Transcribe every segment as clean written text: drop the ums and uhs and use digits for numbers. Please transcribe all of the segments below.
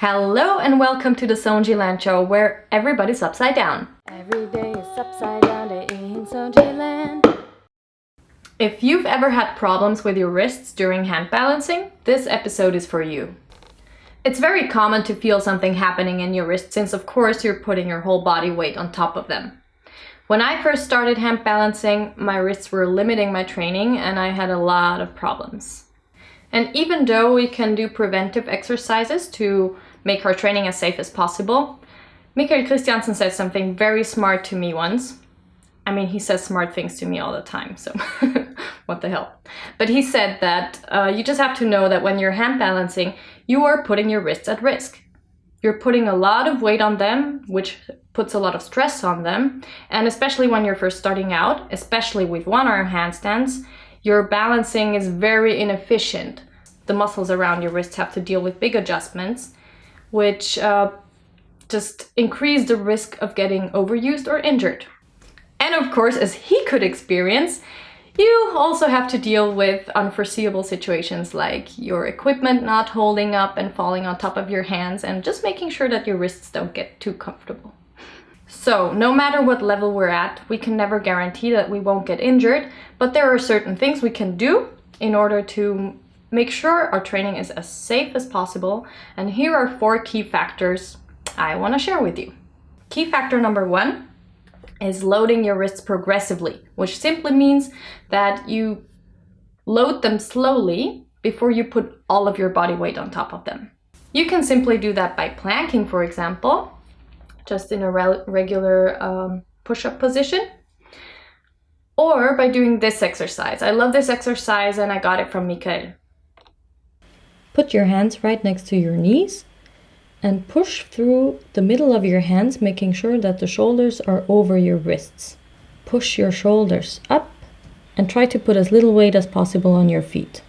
Hello and welcome to the Soundschi land show where everybody's upside down. Every day is upside down day in Soundschi land. If you've ever had problems with your wrists during hand balancing, this episode is for you. It's very common to feel something happening in your wrists since of course you're putting your whole body weight on top of them. When I first started hand balancing, my wrists were limiting my training and I had a lot of problems. And even though we can do preventive exercises to make our training as safe as possible, Mikael Christiansen said something very smart to me once. I mean, he says smart things to me all the time, so what the hell. But he said that you just have to know that when you're hand balancing, you are putting your wrists at risk. You're putting a lot of weight on them, which puts a lot of stress on them. And especially when you're first starting out, especially with one-arm handstands, your balancing is very inefficient. The muscles around your wrists have to deal with big adjustments, which just increase the risk of getting overused or injured. And of course, as he could experience, you also have to deal with unforeseeable situations like your equipment not holding up and falling on top of your hands and just making sure that your wrists don't get too comfortable. So no matter what level we're at, we can never guarantee that we won't get injured, but there are certain things we can do in order to make sure our training is as safe as possible. And here are 4 key factors I want to share with you. Key factor number 1 is loading your wrists progressively, which simply means that you load them slowly before you put all of your body weight on top of them. You can simply do that by planking, for example, just in a regular push-up position, or by doing this exercise. I love this exercise and I got it from Mikael. Put your hands right next to your knees and push through the middle of your hands, making sure that the shoulders are over your wrists. Push your shoulders up and try to put as little weight as possible on your feet.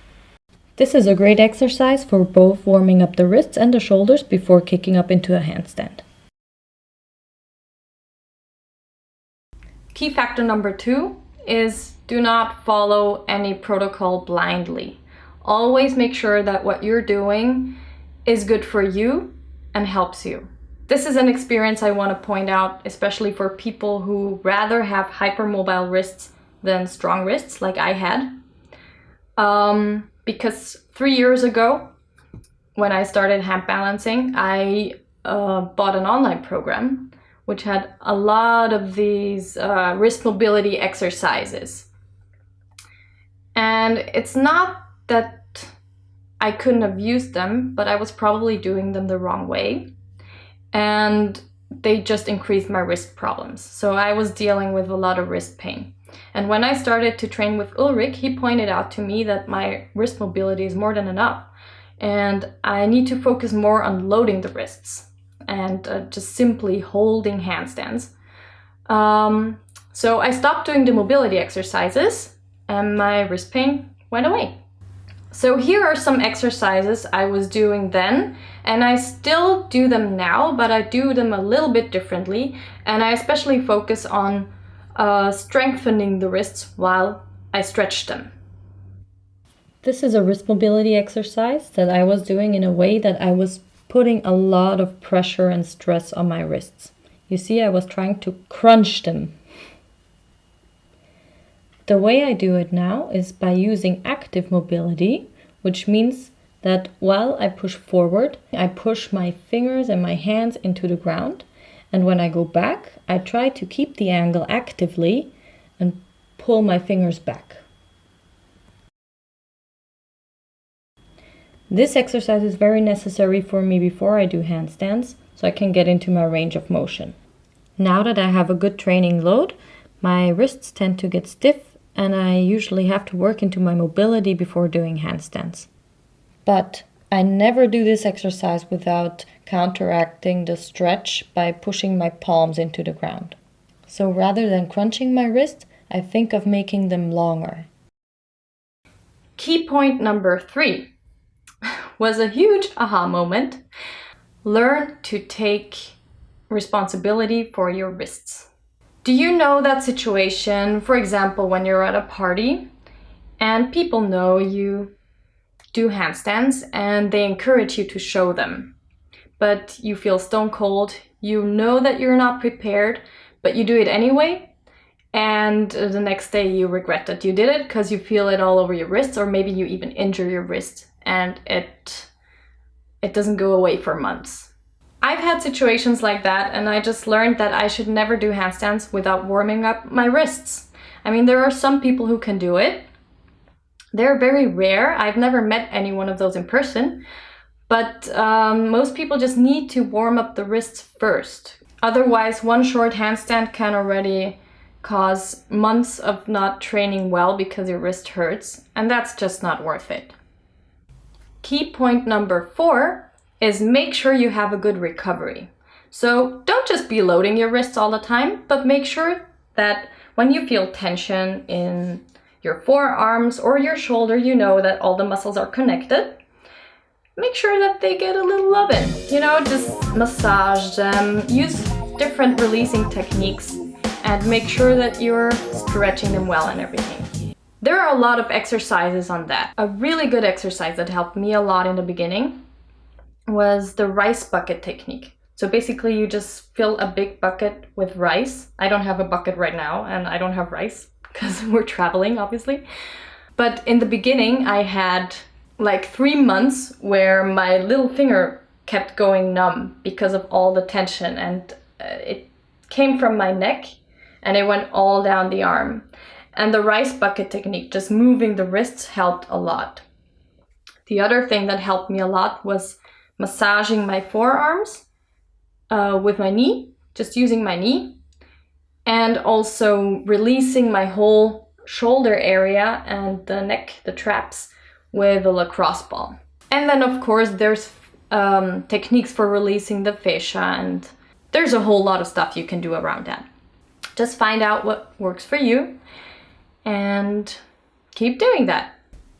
This is a great exercise for both warming up the wrists and the shoulders before kicking up into a handstand. Key factor number 2 is do not follow any protocol blindly. Always make sure that what you're doing is good for you and helps you. This is an experience I want to point out, especially for people who rather have hypermobile wrists than strong wrists like I had. Because 3 years ago, when I started hand balancing, I bought an online program which had a lot of these wrist mobility exercises. And it's not that I couldn't have used them, but I was probably doing them the wrong way. And they just increased my wrist problems. So I was dealing with a lot of wrist pain. And when I started to train with Ulrich, he pointed out to me that my wrist mobility is more than enough. And I need to focus more on loading the wrists and just simply holding handstands. So I stopped doing the mobility exercises and my wrist pain went away. So here are some exercises I was doing then, and I still do them now, but I do them a little bit differently, and I especially focus on strengthening the wrists while I stretch them. This is a wrist mobility exercise that I was doing in a way that I was putting a lot of pressure and stress on my wrists. You see, I was trying to crunch them. The way I do it now is by using active mobility, which means that while I push forward, I push my fingers and my hands into the ground. And when I go back, I try to keep the angle actively and pull my fingers back. This exercise is very necessary for me before I do handstands, so I can get into my range of motion. Now that I have a good training load, my wrists tend to get stiff and I usually have to work into my mobility before doing handstands. But I never do this exercise without counteracting the stretch by pushing my palms into the ground. So rather than crunching my wrist, I think of making them longer. Key point number 3 was a huge aha moment. Learn to take responsibility for your wrists. Do you know that situation, for example, when you're at a party and people know you do handstands and they encourage you to show them? but you feel stone cold. You know that you're not prepared, but you do it anyway. And the next day you regret that you did it because you feel it all over your wrists, or maybe you even injure your wrist and it doesn't go away for months. I've had situations like that, and I just learned that I should never do handstands without warming up my wrists. I mean, there are some people who can do it. They're very rare. I've never met any one of those in person, but most people just need to warm up the wrists first. Otherwise, one short handstand can already cause months of not training well because your wrist hurts, and that's just not worth it. Key point number 4 is make sure you have a good recovery. So don't just be loading your wrists all the time, but make sure that when you feel tension in your forearms or your shoulder, you know that all the muscles are connected. Make sure that they get a little loving. Just massage them, use different releasing techniques, and make sure that you're stretching them well and everything. There are a lot of exercises on that. A really good exercise that helped me a lot in the beginning was the rice bucket technique. So basically you just fill a big bucket with rice. I don't have a bucket right now, and I don't have rice because we're traveling, obviously. But in the beginning I had like 3 months where my little finger kept going numb because of all the tension, and it came from my neck and it went all down the arm. And the rice bucket technique, just moving the wrists, helped a lot. The other thing that helped me a lot was massaging my forearms with my knee, just using my knee, and also releasing my whole shoulder area and the neck, the traps, with a lacrosse ball. And then of course there's techniques for releasing the fascia, and there's a whole lot of stuff you can do around that. Just find out what works for you and keep doing that.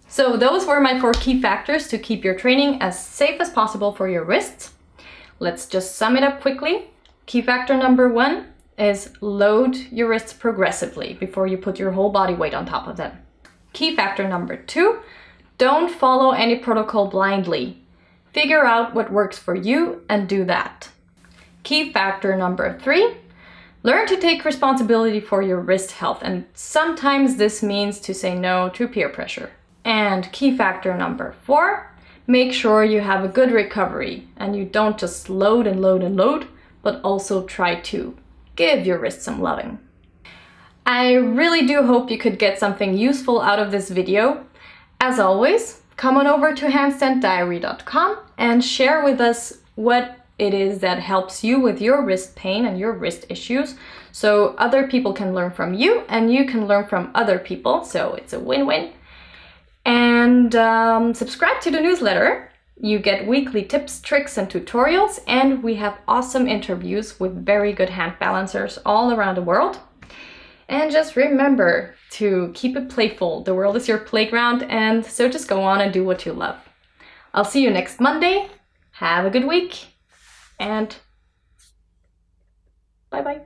So those were my 4 key factors to keep your training as safe as possible for your wrists. Let's just sum it up quickly. Key factor number 1 is load your wrists progressively before you put your whole body weight on top of them. Key factor number 2, don't follow any protocol blindly. Figure out what works for you and do that. Key factor number 3, learn to take responsibility for your wrist health, and sometimes this means to say no to peer pressure. And key factor number 4, make sure you have a good recovery and you don't just load and load and load, but also try to give your wrist some loving. I really do hope you could get something useful out of this video. As always, come on over to handstanddiary.com and share with us what it is that helps you with your wrist pain and your wrist issues, so other people can learn from you and you can learn from other people, so it's a win-win. And subscribe to the newsletter. You get weekly tips, tricks, and tutorials, and we have awesome interviews with very good hand balancers all around the world. And just remember to keep it playful. The world is your playground, and so just go on and do what you love. I'll see you next Monday. Have a good week. And bye-bye.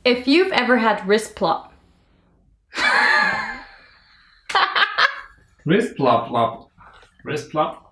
If you've ever had wrist plop. Wrist plop.